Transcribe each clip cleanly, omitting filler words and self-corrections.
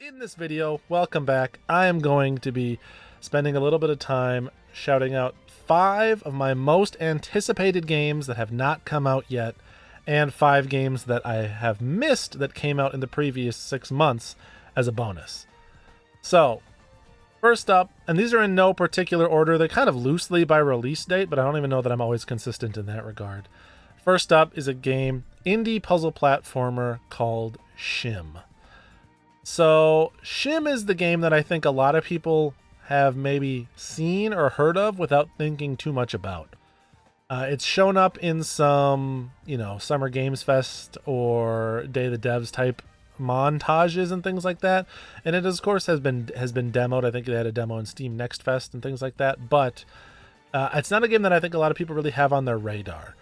In this video, welcome back, I am going to be spending a little bit of time shouting out 5 of my most anticipated games that have not come out yet, and 5 games that I have missed that came out in the previous 6 months as a bonus. So, first up, and these are in no particular order, they're kind of loosely by release date, but I don't even know that I'm always consistent in that regard. First up is a indie puzzle platformer called Shim. So, Shim is the game that I think a lot of people have maybe seen or heard of without thinking too much about. It's shown up in some, Summer Games Fest or Day of the Devs type montages and things like that. And it, of course, has been demoed. I think they had a demo in Steam Next Fest and things like that. But it's not a game that I think a lot of people really have on their radar.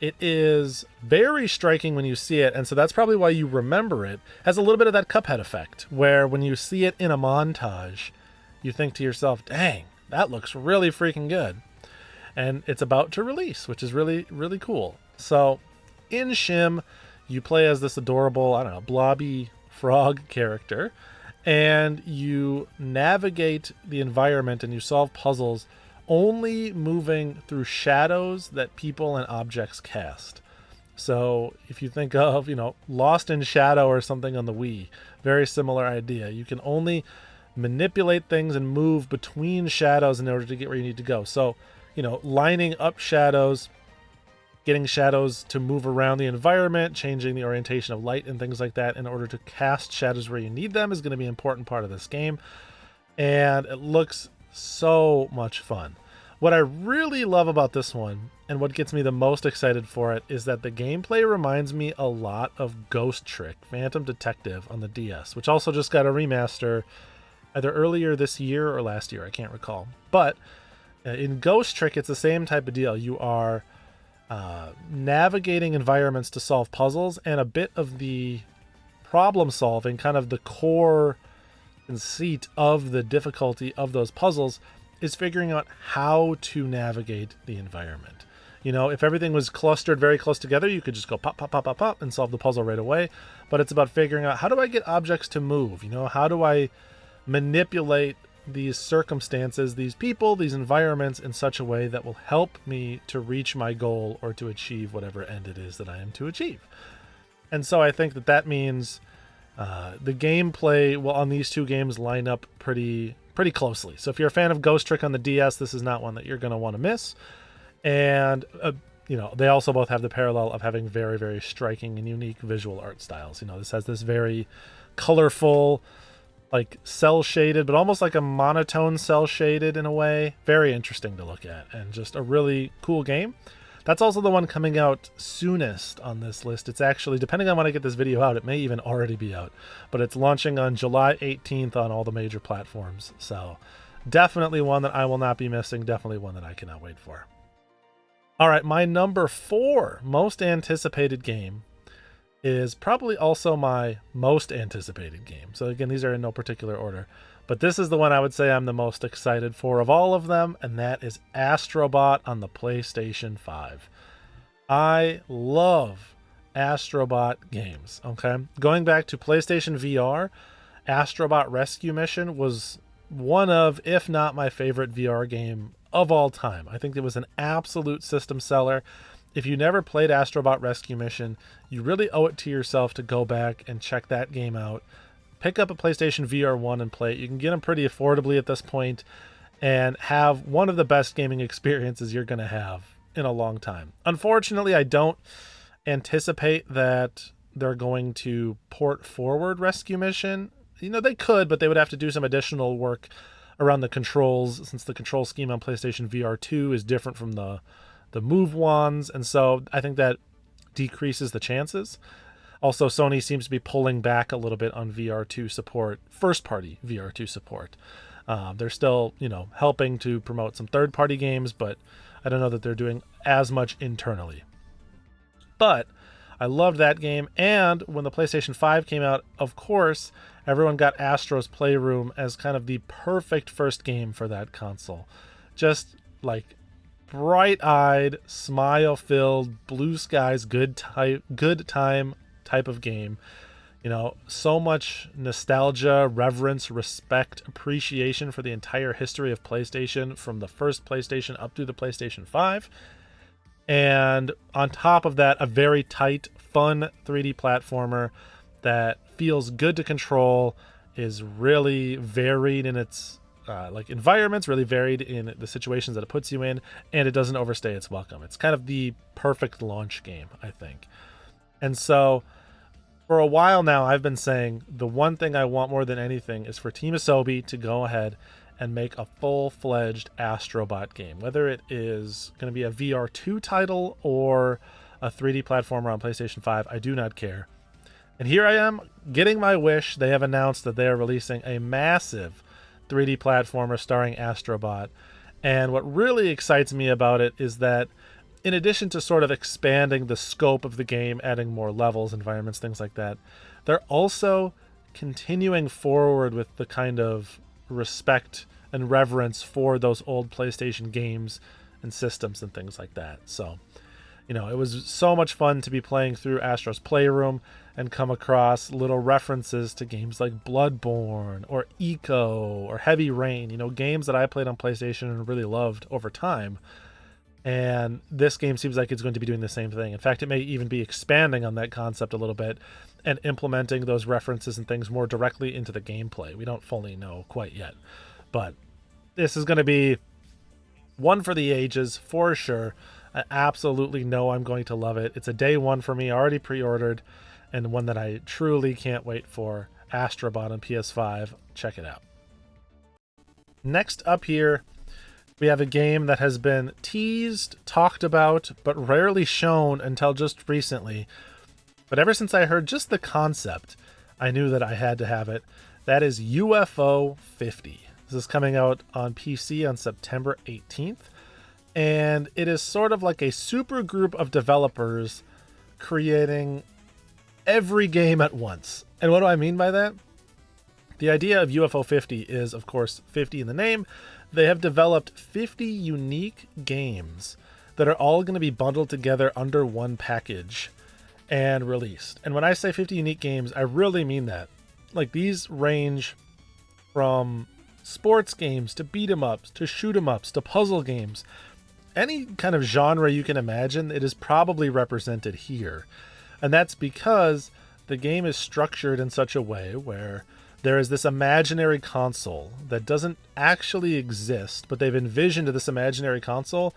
It is very striking when you see it, and so that's probably why you remember it. It has a little bit of that Cuphead effect, where when you see it in a montage, you think to yourself, dang, that looks really freaking good. And it's about to release, which is really, really cool. So, in Shim, you play as this adorable, blobby frog character, and you navigate the environment and you solve puzzles only moving through shadows that people and objects cast. So if you think of, Lost in Shadow or something on the Wii, very similar idea. You can only manipulate things and move between shadows in order to get where you need to go. So, lining up shadows, getting shadows to move around the environment, changing the orientation of light and things like that in order to cast shadows where you need them is going to be an important part of this game. And it looks so much fun. What I really love about this one, and what gets me the most excited for it, is that the gameplay reminds me a lot of Ghost Trick Phantom Detective on the DS, which also just got a remaster either earlier this year or last year, I can't recall. But in Ghost Trick, it's the same type of deal. You are navigating environments to solve puzzles, and a bit of the problem solving, kind of the core conceit of the difficulty of those puzzles, is figuring out how to navigate the environment. If everything was clustered very close together, you could just go pop, pop, pop, pop, pop, and solve the puzzle right away. But it's about figuring out, how do I get objects to move? How do I manipulate these circumstances, these people, these environments in such a way that will help me to reach my goal or to achieve whatever end it is that I am to achieve. And so I think that means the gameplay on these two games line up pretty closely. So if you're a fan of Ghost Trick on the DS, this is not one that you're going to want to miss. And they also both have the parallel of having very, very striking and unique visual art styles. This has this very colorful, like cell shaded, but almost like a monotone cell shaded in a way. Very interesting to look at, and just a really cool game. That's also the one coming out soonest on this list. It's actually, depending on when I get this video out, it may even already be out. But it's launching on July 18th on all the major platforms. So definitely one that I will not be missing. Definitely one that I cannot wait for. All right, my number 4 most anticipated game is probably also my most anticipated game. So again, these are in no particular order. But this is the one I would say I'm the most excited for of all of them, and that is Astrobot on the PlayStation 5. I love Astrobot games, okay? Going back to PlayStation VR, Astrobot Rescue Mission was one of, if not my favorite VR game of all time. I think it was an absolute system seller. If you never played Astrobot Rescue Mission, you really owe it to yourself to go back and check that game out. Pick up a PlayStation VR 1 and play it. You can get them pretty affordably at this point and have one of the best gaming experiences you're going to have in a long time. Unfortunately, I don't anticipate that they're going to port forward Rescue Mission. They could, but they would have to do some additional work around the controls, since the control scheme on PlayStation VR 2 is different from the Move ones, and so I think that decreases the chances. Also, Sony seems to be pulling back a little bit on VR2 support, first-party VR2 support. They're still, helping to promote some third-party games, but I don't know that they're doing as much internally. But I loved that game, and when the PlayStation 5 came out, of course, everyone got Astro's Playroom as kind of the perfect first game for that console. Just like bright-eyed, smile-filled, blue skies, good time type of game. You know, so much nostalgia, reverence, respect, appreciation for the entire history of PlayStation from the first PlayStation up to the PlayStation 5. And on top of that, a very tight, fun 3D platformer that feels good to control, is really varied in its environments, really varied in the situations that it puts you in, and it doesn't overstay its welcome. It's kind of the perfect launch game, I think. And so for a while now, I've been saying the one thing I want more than anything is for Team Asobi to go ahead and make a full-fledged Astrobot game, whether it is going to be a VR2 title or a 3D platformer on PlayStation 5. I do not care. And here I am getting my wish. They have announced that they are releasing a massive 3D platformer starring Astrobot. And what really excites me about it is that in addition to sort of expanding the scope of the game, adding more levels, environments, things like that, they're also continuing forward with the kind of respect and reverence for those old PlayStation games and systems and things like that. So, you know, it was so much fun to be playing through Astro's Playroom and come across little references to games like Bloodborne or Eco or Heavy Rain, you know, games that I played on PlayStation and really loved over time. And this game seems like it's going to be doing the same thing. In fact, it may even be expanding on that concept a little bit and implementing those references and things more directly into the gameplay. We don't fully know quite yet. But this is going to be one for the ages, for sure. I absolutely know I'm going to love it. It's a day one for me, already pre-ordered, and one that I truly can't wait for. Astrobot on PS5. Check it out. Next up here, we have a game that has been teased, talked about, but rarely shown until just recently. But ever since I heard just the concept, I knew that I had to have it. That is UFO 50. This is coming out on PC on September 18th. And it is sort of like a super group of developers creating every game at once. And what do I mean by that? The idea of UFO 50 is, of course, 50 in the name. They have developed 50 unique games that are all going to be bundled together under one package and released. And when I say 50 unique games, I really mean that. Like, these range from sports games to beat 'em ups to shoot 'em ups to puzzle games. Any kind of genre you can imagine, it is probably represented here. And that's because the game is structured in such a way where there is this imaginary console that doesn't actually exist, but they've envisioned this imaginary console,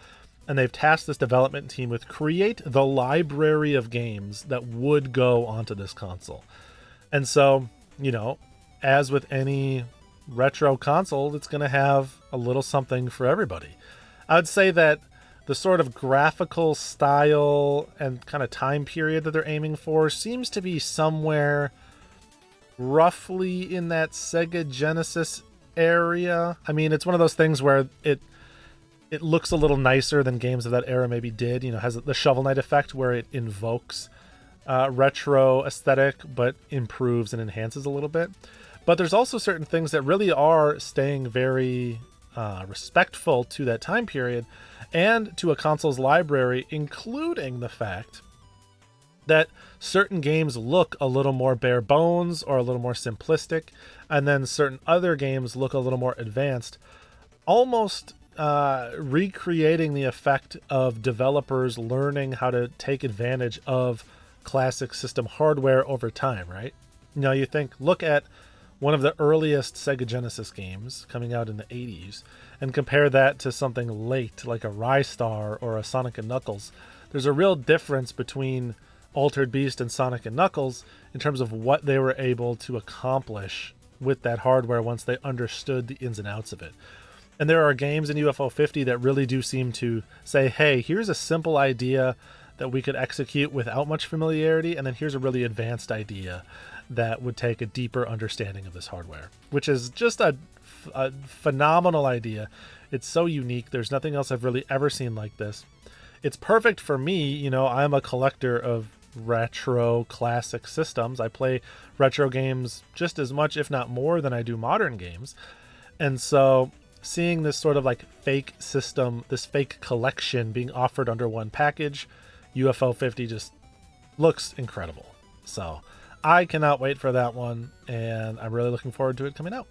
and they've tasked this development team with create the library of games that would go onto this console. And so, you know, as with any retro console, it's going to have a little something for everybody. I would say that the sort of graphical style and kind of time period that they're aiming for seems to be somewhere roughly in that Sega Genesis area. I mean, it's one of those things where it looks a little nicer than games of that era maybe did. You know, has the Shovel Knight effect where it invokes retro aesthetic, but improves and enhances a little bit. But there's also certain things that really are staying very respectful to that time period and to a console's library, including the fact that certain games look a little more bare bones or a little more simplistic, and then certain other games look a little more advanced, almost recreating the effect of developers learning how to take advantage of classic system hardware over time, right? Now you think, look at one of the earliest Sega Genesis games coming out in the 80s and compare that to something late like a Rystar or a Sonic & Knuckles. There's a real difference between Altered Beast and Sonic & Knuckles in terms of what they were able to accomplish with that hardware once they understood the ins and outs of it. And there are games in UFO 50 that really do seem to say, hey, here's a simple idea that we could execute without much familiarity, and then here's a really advanced idea that would take a deeper understanding of this hardware, which is just a phenomenal idea. It's so unique. There's nothing else I've really ever seen like this. It's perfect for me. You know, I'm a collector of retro classic systems. I play retro games just as much, if not more, than I do modern games. And so seeing this sort of like fake system, this fake collection being offered under one package, UFO 50 just looks incredible. So I cannot wait for that one, and I'm really looking forward to it coming out.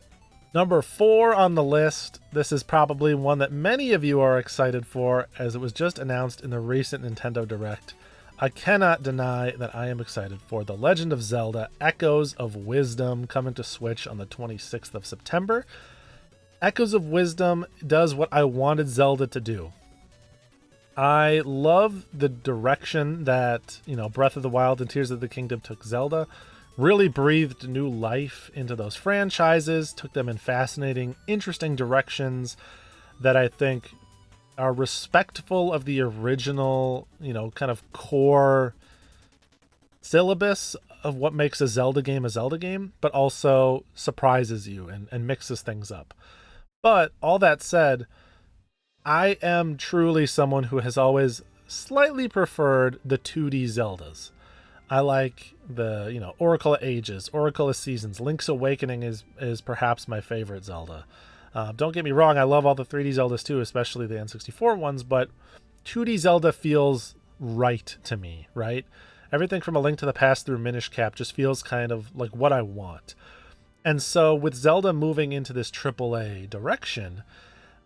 Number 4 on the list, this is probably one that many of you are excited for, as it was just announced in the recent Nintendo Direct. I cannot deny that I am excited for The Legend of Zelda Echoes of Wisdom, coming to Switch on the 26th of September. Echoes of Wisdom does what I wanted Zelda to do. I love the direction that, Breath of the Wild and Tears of the Kingdom took Zelda. Really breathed new life into those franchises, took them in fascinating, interesting directions that I think are respectful of the original, kind of core syllabus of what makes a Zelda game, but also surprises you and mixes things up. But all that said, I am truly someone who has always slightly preferred the 2D Zeldas. I like the, Oracle of Ages, Oracle of Seasons. Link's Awakening is perhaps my favorite Zelda. Don't get me wrong, I love all the 3D Zeldas too, especially the N64 ones, but 2D Zelda feels right to me, right? Everything from A Link to the Past through Minish Cap just feels kind of like what I want. And so with Zelda moving into this AAA direction,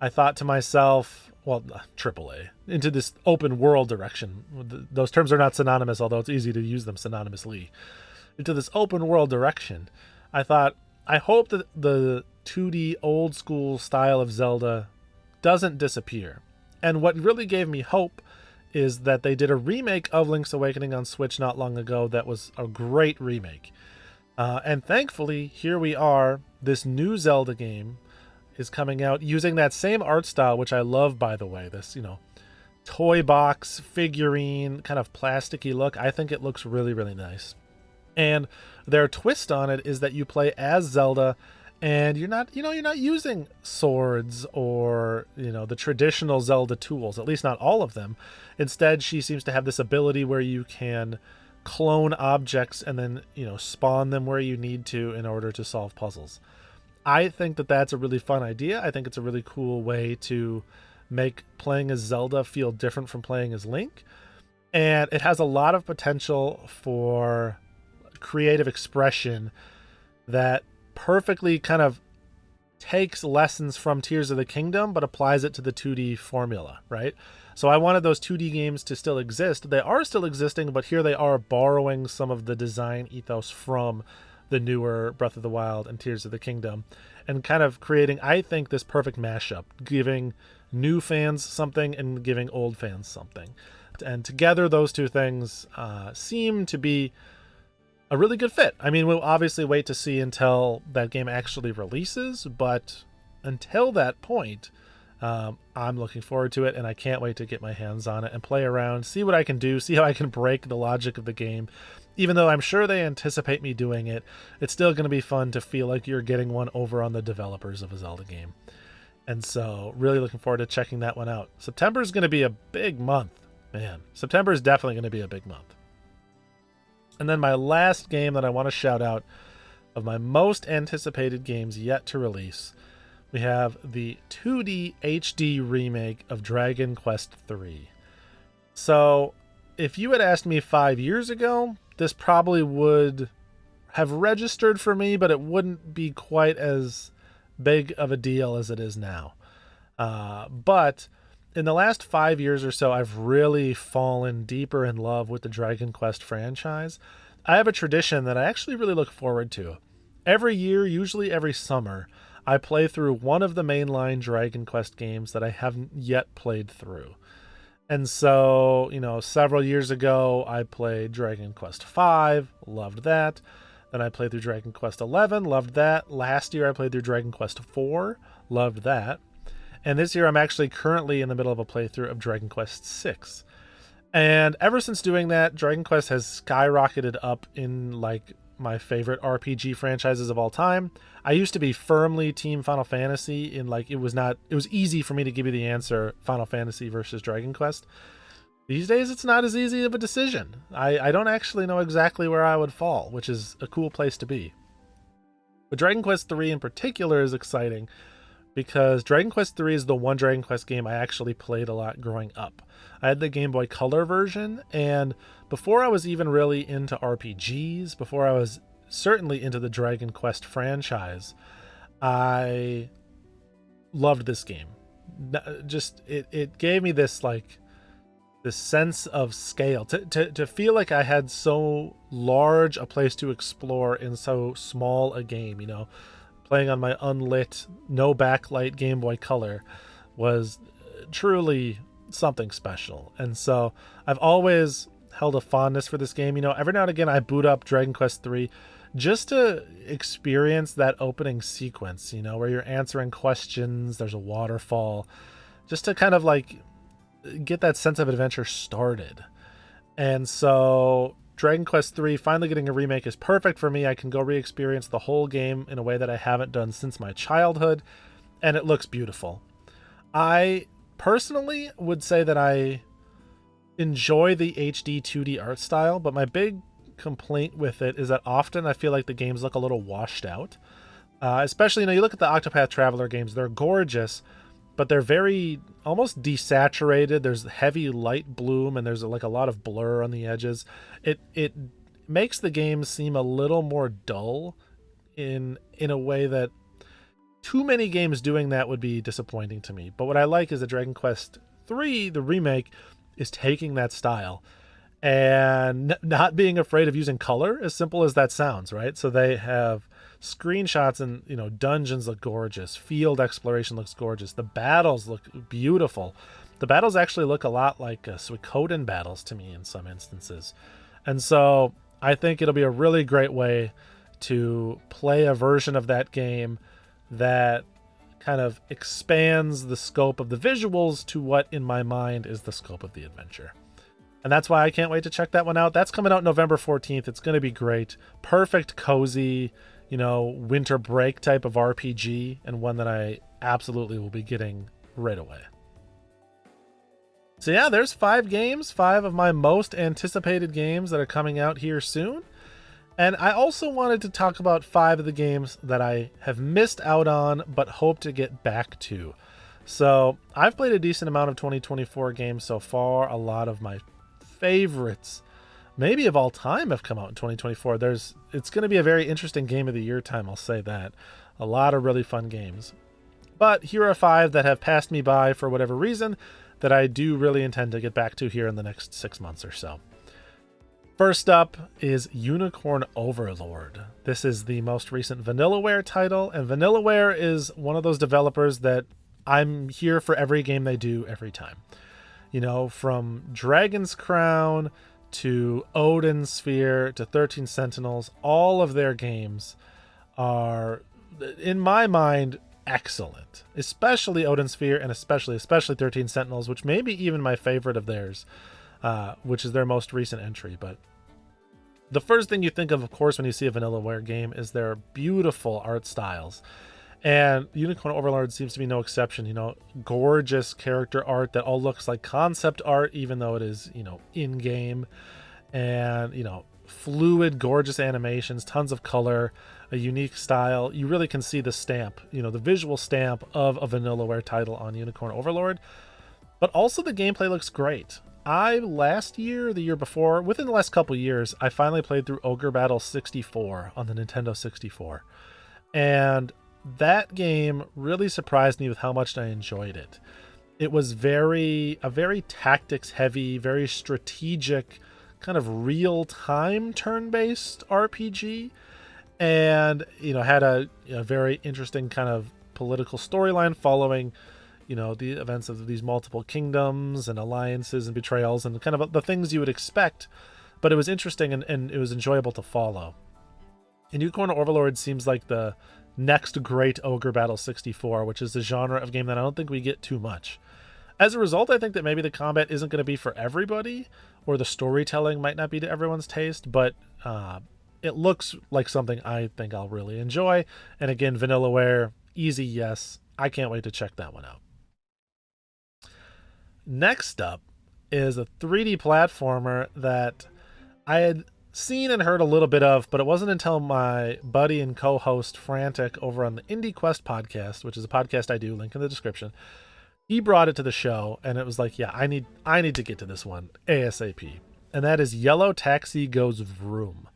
I thought to myself, well, AAA, into this open world direction. Those terms are not synonymous, although it's easy to use them synonymously. Into this open world direction, I thought, I hope that the 2D old school style of Zelda doesn't disappear. And what really gave me hope is that they did a remake of Link's Awakening on Switch not long ago that was a great remake. And thankfully, here we are, this new Zelda game is coming out using that same art style, which I love, by the way, this, toy box figurine kind of plasticky look. I think it looks really, really nice. And their twist on it is that you play as Zelda and you're not using swords or, the traditional Zelda tools, at least not all of them. Instead, she seems to have this ability where you can clone objects and then, spawn them where you need to in order to solve puzzles. I think that that's a really fun idea. I think it's a really cool way to make playing as Zelda feel different from playing as Link. And it has a lot of potential for creative expression that perfectly kind of takes lessons from Tears of the Kingdom, but applies it to the 2D formula, right? So I wanted those 2D games to still exist. They are still existing, but here they are borrowing some of the design ethos from the newer Breath of the Wild and Tears of the Kingdom, and kind of creating, I think, this perfect mashup, giving new fans something and giving old fans something. And together, those two things seem to be a really good fit. I mean, we'll obviously wait to see until that game actually releases, but until that point, I'm looking forward to it, and I can't wait to get my hands on it and play around, see what I can do, see how I can break the logic of the game. Even though I'm sure they anticipate me doing it, it's still going to be fun to feel like you're getting one over on the developers of a Zelda game. And so, really looking forward to checking that one out. September is going to be a big month. Man, September is definitely going to be a big month. And then my last game that I want to shout out, of my most anticipated games yet to release, we have the 2D HD remake of Dragon Quest III. So, if you had asked me 5 years ago, this probably would have registered for me, but it wouldn't be quite as big of a deal as it is now. But in the last 5 years or so, I've really fallen deeper in love with the Dragon Quest franchise. I have a tradition that I actually really look forward to. Every year, usually every summer, I play through one of the mainline Dragon Quest games that I haven't yet played through. And so, several years ago, I played Dragon Quest V, loved that. Then I played through Dragon Quest XI, loved that. Last year, I played through Dragon Quest IV, loved that. And this year, I'm actually currently in the middle of a playthrough of Dragon Quest VI. And ever since doing that, Dragon Quest has skyrocketed up in, my favorite RPG franchises of all time. I used to be firmly Team Final Fantasy it was easy for me to give you the answer, Final Fantasy versus Dragon Quest. These days, it's not as easy of a decision. I don't actually know exactly where I would fall, which is a cool place to be. But Dragon Quest III in particular is exciting because Dragon Quest 3 is the one Dragon Quest game I actually played a lot growing up. I had the Game Boy Color version, and before I was even really into RPGs, before I was certainly into the Dragon Quest franchise, I loved this game. Just it gave me this this sense of scale, to feel like I had so large a place to explore in so small a game. Playing on my unlit, no backlight Game Boy Color was truly something special. And so I've always held a fondness for this game. Every now and again I boot up Dragon Quest 3 just to experience that opening sequence, where you're answering questions, there's a waterfall, just to kind of get that sense of adventure started. And so Dragon Quest 3 finally getting a remake is perfect for me. I can go re-experience the whole game in a way that I haven't done since my childhood, and it looks beautiful. I personally would say that I enjoy the HD 2D art style, but my big complaint with it is that often I feel like the games look a little washed out. Especially, you look at the Octopath Traveler games, they're gorgeous, but they're very almost desaturated. There's heavy light bloom, and there's a lot of blur on the edges. It makes the game seem a little more dull in a way that too many games doing that would be disappointing to me. But what I like is that Dragon Quest 3, the remake, is taking that style and not being afraid of using color, as simple as that sounds, right? So they have screenshots, and dungeons look gorgeous, field exploration looks gorgeous, the battles look beautiful. The battles actually look a lot like Suikoden battles to me in some instances. And so I think it'll be a really great way to play a version of that game that kind of expands the scope of the visuals to what in my mind is the scope of the adventure. And that's why I can't wait to check that one out. That's coming out November 14th. It's going to be great. Perfect, cozy, winter break type of RPG, and one that I absolutely will be getting right away. So yeah, there's 5 games, 5 of my most anticipated games that are coming out here soon. And I also wanted to talk about 5 of the games that I have missed out on but hope to get back to. So I've played a decent amount of 2024 games so far. A lot of my favorites, maybe of all time, have come out in 2024. It's going to be a very interesting game of the year time, I'll say that. A lot of really fun games. But here are 5 that have passed me by for whatever reason that I do really intend to get back to here in the next 6 months or so. First up is Unicorn Overlord. This is the most recent Vanillaware title, and Vanillaware is one of those developers that I'm here for every game they do every time. From Dragon's Crown to Odin Sphere to 13 Sentinels, all of their games are, in my mind, excellent. Especially Odin Sphere, and especially 13 Sentinels, which may be even my favorite of theirs, which is their most recent entry. But the first thing you think of course, when you see a Vanillaware game is their beautiful art styles. And Unicorn Overlord seems to be no exception. Gorgeous character art that all looks like concept art, even though it is, in-game. And, fluid, gorgeous animations, tons of color, a unique style. You really can see the stamp, the visual stamp of a Vanillaware title on Unicorn Overlord. But also the gameplay looks great. The year before, within the last couple years, I finally played through Ogre Battle 64 on the Nintendo 64. And that game really surprised me with how much I enjoyed it. It was a very tactics heavy, very strategic, kind of real-time turn-based RPG. And, had a very interesting kind of political storyline following the events of these multiple kingdoms and alliances and betrayals and kind of the things you would expect. But it was interesting and it was enjoyable to follow. And Unicorn Overlord seems like the next great Ogre Battle 64, which is the genre of game that I don't think we get too much. As a result, I think that maybe the combat isn't going to be for everybody, or the storytelling might not be to everyone's taste, but it looks like something I think I'll really enjoy. And again, Vanillaware, easy yes. I can't wait to check that one out. Next up is a 3D platformer that I had seen and heard a little bit of, but it wasn't until my buddy and co-host Frantic over on the Indie Quest podcast, which is a podcast I do, link in the description. He brought it to the show, and it was like, yeah, I need to get to this one ASAP. And that is Yellow Taxi Goes Vroom.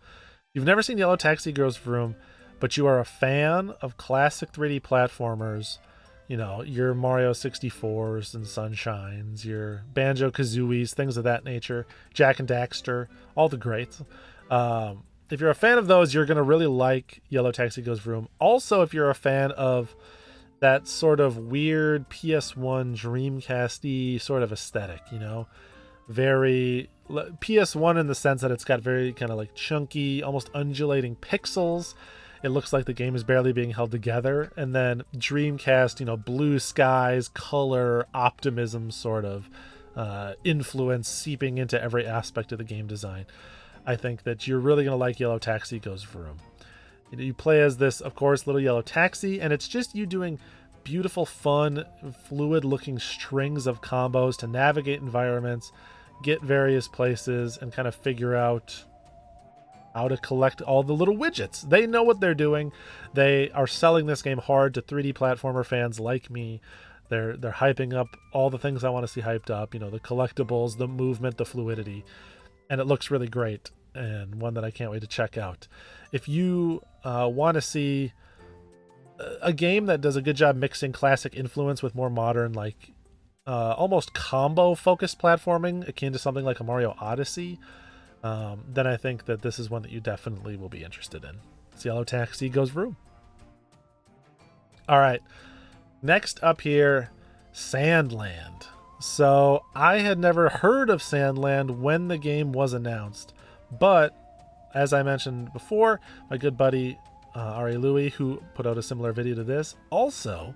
You've never seen Yellow Taxi Goes Vroom, but you are a fan of classic 3D platformers, you know, your Mario 64s and Sunshines, your Banjo-Kazooies, things of that nature, Jak and Daxter, all the greats. If you're a fan of those, you're going to really like Yellow Taxi Goes Vroom. Also, if you're a fan of that sort of weird PS1 Dreamcast-y sort of aesthetic, you know, very PS1 in the sense that it's got very kind of like chunky, almost undulating pixels. It looks like the game is barely being held together. And then Dreamcast, you know, blue skies, color, optimism sort of influence seeping into every aspect of the game design. I think that you're really going to like Yellow Taxi Goes Vroom. You play as this, of course, little yellow taxi, and it's just you doing beautiful, fun, fluid-looking strings of combos to navigate environments, get various places, and kind of figure out how to collect all the little widgets. They know what they're doing. They are selling this game hard to 3D platformer fans like me. They're hyping up all the things I want to see hyped up, you know, the collectibles, the movement, the fluidity, and it looks really great, and one that I can't wait to check out. If you want to see a game that does a good job mixing classic influence with more modern, like almost combo-focused platforming, akin to something like a Mario Odyssey, then I think that this is one that you definitely will be interested in. It's Yellow Taxi Goes Vroom. All right, next up here, Sandland. So I had never heard of Sandland when the game was announced, but as I mentioned before, my good buddy Ari Louie, who put out a similar video to this, also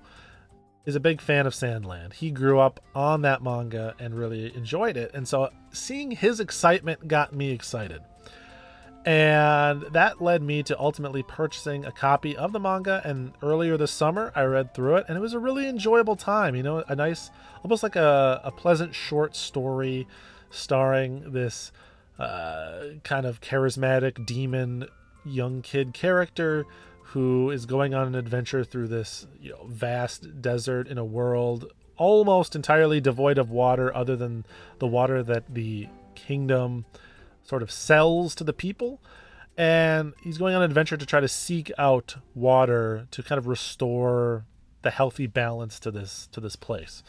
is a big fan of Sandland. He grew up on that manga and really enjoyed it. And so seeing his excitement got me excited. And that led me to ultimately purchasing a copy of the manga. And earlier this summer, I read through it, and it was a really enjoyable time. You know, a nice, almost like a pleasant short story starring this kind of charismatic demon young kid character who is going on an adventure through this, you know, vast desert in a world almost entirely devoid of water other than the water that the kingdom sort of sells to the people. And he's going on an adventure to try to seek out water to kind of restore the healthy balance to this place.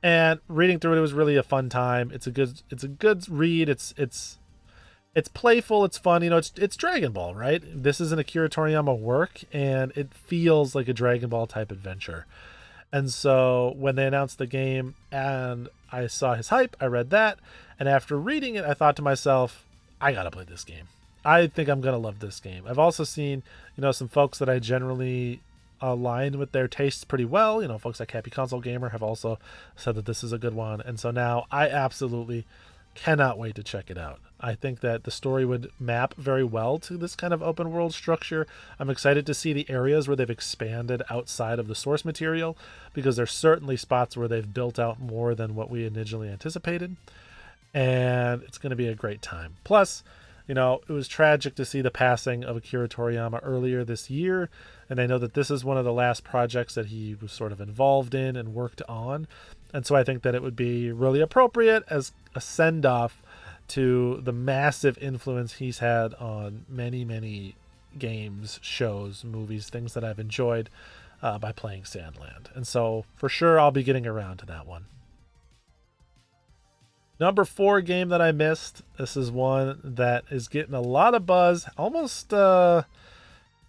And reading through it was really a fun time. It's a good read. It's playful, it's fun, you know, it's Dragon Ball, right? This is an Akira Toriyama work, and it feels like a Dragon Ball type adventure. And so when they announced the game and I saw his hype, I read that, and after reading it, I thought to myself, I gotta play this game. I think I'm gonna love this game. I've also seen, you know, some folks that I generally align with their tastes pretty well. You know, folks like Happy Console Gamer have also said that this is a good one, and so now I absolutely cannot wait to check it out. I think that the story would map very well to this kind of open world structure. I'm excited to see the areas where they've expanded outside of the source material, because there's certainly spots where they've built out more than what we initially anticipated, and it's going to be a great time. Plus, you know, it was tragic to see the passing of Akira Toriyama earlier this year, and I know that this is one of the last projects that he was sort of involved in and worked on, and so I think that it would be really appropriate as a send-off to the massive influence he's had on many, many games, shows, movies, things that I've enjoyed by playing Sandland. And so for sure, I'll be getting around to that one. Number 4 game that I missed. This is one that is getting a lot of buzz, almost has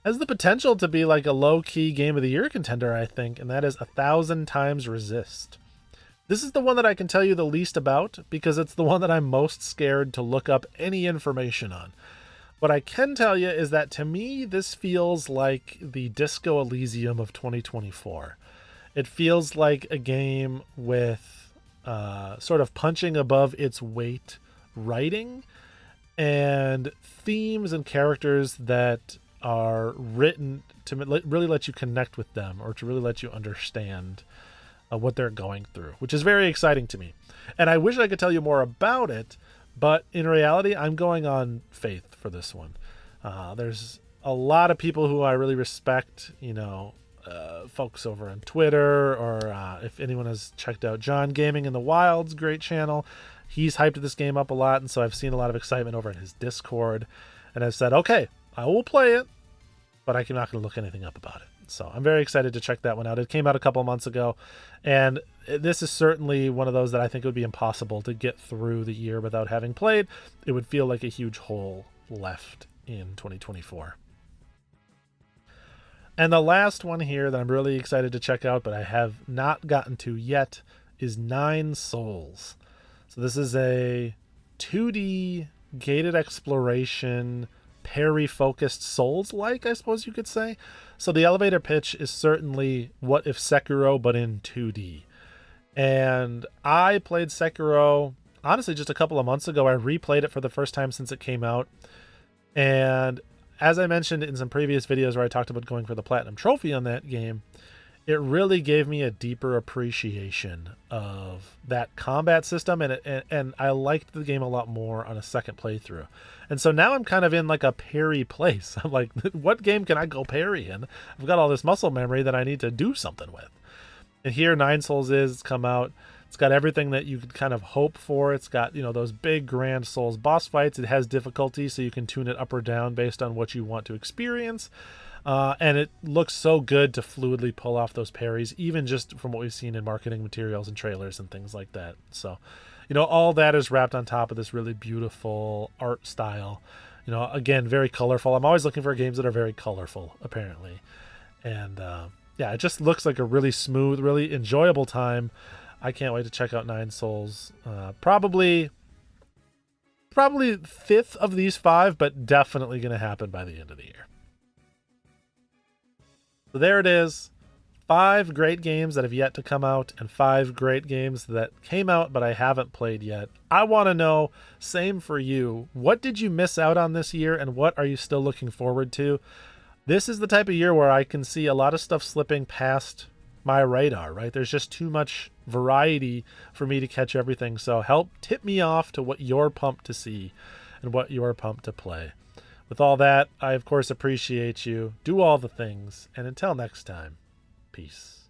the potential to be like a low-key Game of the Year contender, I think, and that is 1,000 Times Resist. This is the one that I can tell you the least about, because it's the one that I'm most scared to look up any information on. What I can tell you is that to me, this feels like the Disco Elysium of 2024. It feels like a game with sort of punching above its weight writing and themes and characters that are written to really let you connect with them, or to really let you understand what they're going through, which is very exciting to me. And I wish I could tell you more about it, But in reality, I'm going on faith for this one. There's a lot of people who I really respect, folks over on Twitter, or if anyone has checked out John Gaming in the Wild's great channel, he's hyped this game up a lot, and so I've seen a lot of excitement over in his Discord, and I've said, okay, I will play it, but I'm not going to look anything up about it. So I'm very excited to check that one out. It came out a couple months ago, and this is certainly one of those that I think it would be impossible to get through the year without having played. It would feel like a huge hole left in 2024. And the last one here that I'm really excited to check out, but I have not gotten to yet, is Nine Souls. So this is a 2D gated exploration, parry-focused Souls-like, I suppose you could say. So the elevator pitch is certainly What If Sekiro, but in 2D. And I played Sekiro, honestly, just a couple of months ago. I replayed it for the first time since it came out. And as I mentioned in some previous videos where I talked about going for the Platinum Trophy on that game, it really gave me a deeper appreciation of that combat system, and I liked the game a lot more on a second playthrough. And so now I'm kind of in like a parry place. I'm like, what game can I go parry in? I've got all this muscle memory that I need to do something with. And here Nine Souls it's come out. It's got everything that you could kind of hope for. It's got, those big grand Souls boss fights. It has difficulty, so you can tune it up or down based on what you want to experience. And it looks so good to fluidly pull off those parries, even just from what we've seen in marketing materials and trailers and things like that. So, all that is wrapped on top of this really beautiful art style. Again, very colorful. I'm always looking for games that are very colorful, apparently. And it just looks like a really smooth, really enjoyable time. I can't wait to check out Nine Souls. Probably 5th of these 5, but definitely going to happen by the end of the year. So there it is. 5 great games that have yet to come out, and 5 great games that came out but I haven't played yet. I want to know, same for you, what did you miss out on this year, and what are you still looking forward to? This is the type of year where I can see a lot of stuff slipping past my radar, right? There's just too much variety for me to catch everything. So help tip me off to what you're pumped to see and what you're pumped to play. With all that, I of course appreciate you. Do all the things, and until next time, peace.